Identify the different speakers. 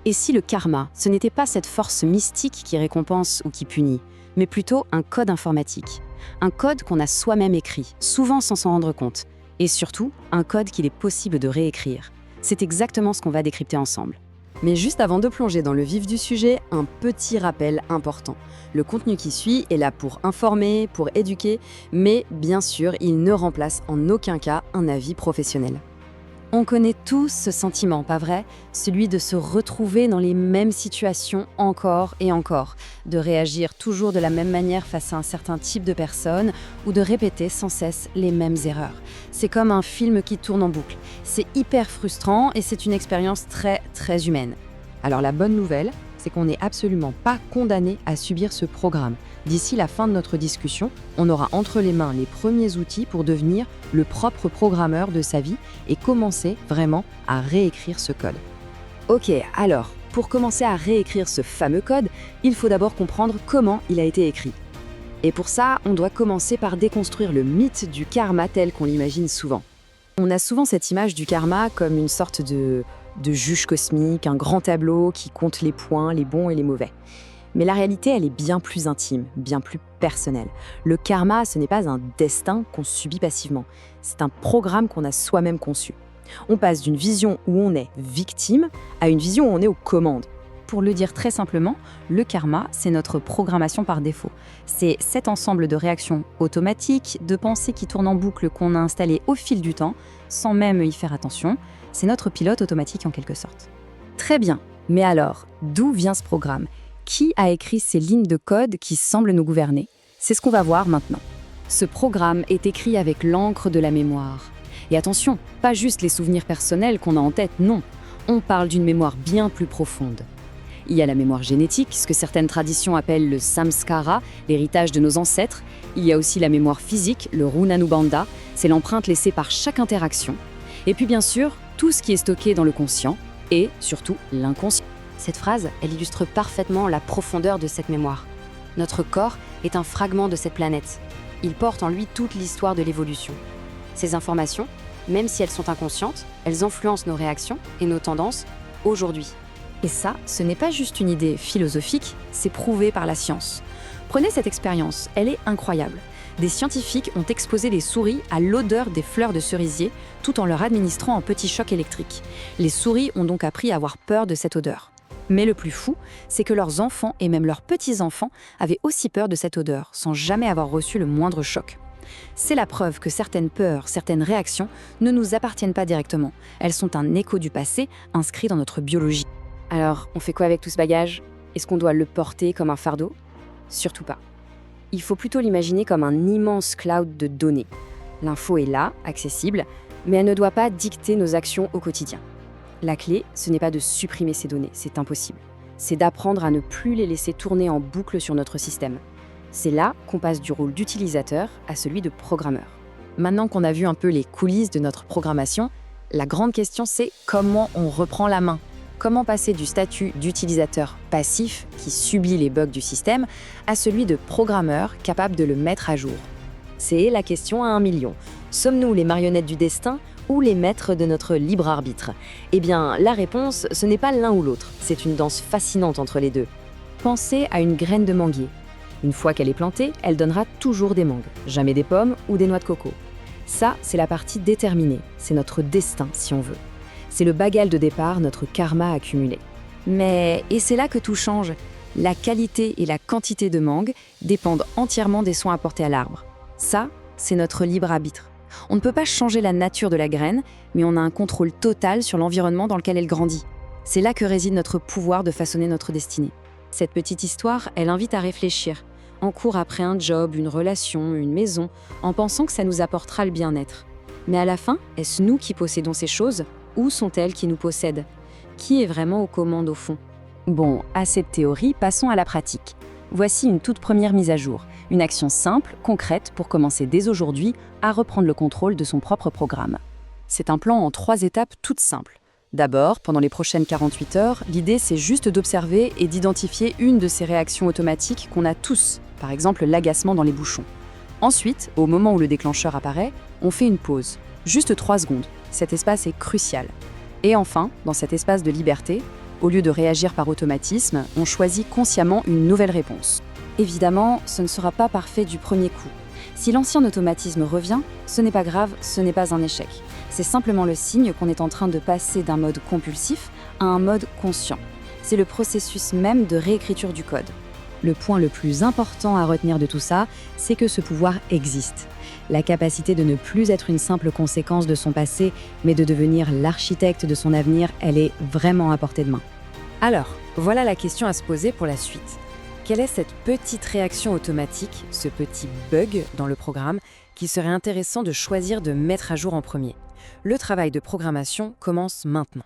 Speaker 1: Et si le karma, ce n'était pas cette force mystique qui récompense ou qui punit, mais plutôt un code informatique? Un code qu'on a soi-même écrit, souvent sans s'en rendre compte. Et surtout, un code qu'il est possible de réécrire. C'est exactement ce qu'on va décrypter ensemble. Mais juste avant de plonger dans le vif du sujet, un petit rappel important. Le contenu qui suit est là pour informer, pour éduquer, mais bien sûr, il ne remplace en aucun cas un avis professionnel. On connaît tous ce sentiment, pas vrai? Celui de se retrouver dans les mêmes situations encore et encore, de réagir toujours de la même manière face à un certain type de personne ou de répéter sans cesse les mêmes erreurs. C'est comme un film qui tourne en boucle. C'est hyper frustrant et c'est une expérience très humaine. Alors la bonne nouvelle, c'est qu'on n'est absolument pas condamné à subir ce programme. D'ici la fin de notre discussion, on aura entre les mains les premiers outils pour devenir le propre programmeur de sa vie et commencer vraiment à réécrire ce code. Ok, alors, pour commencer à réécrire ce fameux code, il faut d'abord comprendre comment il a été écrit. Et pour ça, on doit commencer par déconstruire le mythe du karma tel qu'on l'imagine souvent. On a souvent cette image du karma comme une sorte de juge cosmique, un grand tableau qui compte les points, les bons et les mauvais. Mais la réalité, elle est bien plus intime, bien plus personnelle. Le karma, ce n'est pas un destin qu'on subit passivement. C'est un programme qu'on a soi-même conçu. On passe d'une vision où on est victime à une vision où on est aux commandes. Pour le dire très simplement, le karma, c'est notre programmation par défaut. C'est cet ensemble de réactions automatiques, de pensées qui tournent en boucle qu'on a installées au fil du temps, sans même y faire attention. C'est notre pilote automatique en quelque sorte. Très bien, mais alors, d'où vient ce programme ? Qui a écrit ces lignes de code qui semblent nous gouverner? C'est ce qu'on va voir maintenant. Ce programme est écrit avec l'encre de la mémoire. Et attention, pas juste les souvenirs personnels qu'on a en tête, non. On parle d'une mémoire bien plus profonde. Il y a la mémoire génétique, ce que certaines traditions appellent le samskara, l'héritage de nos ancêtres. Il y a aussi la mémoire physique, le runanubandha, c'est l'empreinte laissée par chaque interaction. Et puis bien sûr, tout ce qui est stocké dans le conscient et surtout l'inconscient. Cette phrase, elle illustre parfaitement la profondeur de cette mémoire. Notre corps est un fragment de cette planète. Il porte en lui toute l'histoire de l'évolution. Ces informations, même si elles sont inconscientes, elles influencent nos réactions et nos tendances aujourd'hui. Et ça, ce n'est pas juste une idée philosophique, c'est prouvé par la science. Prenez cette expérience, elle est incroyable. Des scientifiques ont exposé les souris à l'odeur des fleurs de cerisier tout en leur administrant un petit choc électrique. Les souris ont donc appris à avoir peur de cette odeur. Mais le plus fou, c'est que leurs enfants et même leurs petits-enfants avaient aussi peur de cette odeur, sans jamais avoir reçu le moindre choc. C'est la preuve que certaines peurs, certaines réactions ne nous appartiennent pas directement. Elles sont un écho du passé, inscrit dans notre biologie. Alors, on fait quoi avec tout ce bagage? Est-ce qu'on doit le porter comme un fardeau? Surtout pas. Il faut plutôt l'imaginer comme un immense cloud de données. L'info est là, accessible, mais elle ne doit pas dicter nos actions au quotidien. La clé, ce n'est pas de supprimer ces données, c'est impossible. C'est d'apprendre à ne plus les laisser tourner en boucle sur notre système. C'est là qu'on passe du rôle d'utilisateur à celui de programmeur. Maintenant qu'on a vu un peu les coulisses de notre programmation, la grande question c'est comment on reprend la main? Comment passer du statut d'utilisateur passif qui subit les bugs du système à celui de programmeur capable de le mettre à jour? C'est la question à 1 million. Sommes-nous les marionnettes du destin ou les maîtres de notre libre arbitre? Eh bien, la réponse, ce n'est pas l'un ou l'autre. C'est une danse fascinante entre les deux. Pensez à une graine de manguier. Une fois qu'elle est plantée, elle donnera toujours des mangues, jamais des pommes ou des noix de coco. Ça, c'est la partie déterminée. C'est notre destin, si on veut. C'est le bagage de départ, notre karma accumulé. Et c'est là que tout change. La qualité et la quantité de mangues dépendent entièrement des soins apportés à l'arbre. Ça, c'est notre libre arbitre. On ne peut pas changer la nature de la graine, mais on a un contrôle total sur l'environnement dans lequel elle grandit. C'est là que réside notre pouvoir de façonner notre destinée. Cette petite histoire, elle invite à réfléchir. On court après un job, une relation, une maison, en pensant que ça nous apportera le bien-être. Mais à la fin, est-ce nous qui possédons ces choses, ou sont-elles qui nous possèdent? Qui est vraiment aux commandes au fond? Bon, à cette théorie, passons à la pratique. Voici une toute première mise à jour, une action simple, concrète, pour commencer dès aujourd'hui à reprendre le contrôle de son propre programme. C'est un plan en 3 étapes toutes simples. D'abord, pendant les prochaines 48 heures, l'idée c'est juste d'observer et d'identifier une de ces réactions automatiques qu'on a tous, par exemple l'agacement dans les bouchons. Ensuite, au moment où le déclencheur apparaît, on fait une pause, juste 3 secondes. Cet espace est crucial. Et enfin, dans cet espace de liberté, Au lieu de réagir par automatisme, on choisit consciemment une nouvelle réponse. Évidemment, ce ne sera pas parfait du premier coup. Si l'ancien automatisme revient, ce n'est pas grave, ce n'est pas un échec. C'est simplement le signe qu'on est en train de passer d'un mode compulsif à un mode conscient. C'est le processus même de réécriture du code. Le point le plus important à retenir de tout ça, c'est que ce pouvoir existe. La capacité de ne plus être une simple conséquence de son passé, mais de devenir l'architecte de son avenir, elle est vraiment à portée de main. Alors, voilà la question à se poser pour la suite. Quelle est cette petite réaction automatique, ce petit bug dans le programme, qui serait intéressant de choisir de mettre à jour en premier ? Le travail de programmation commence maintenant.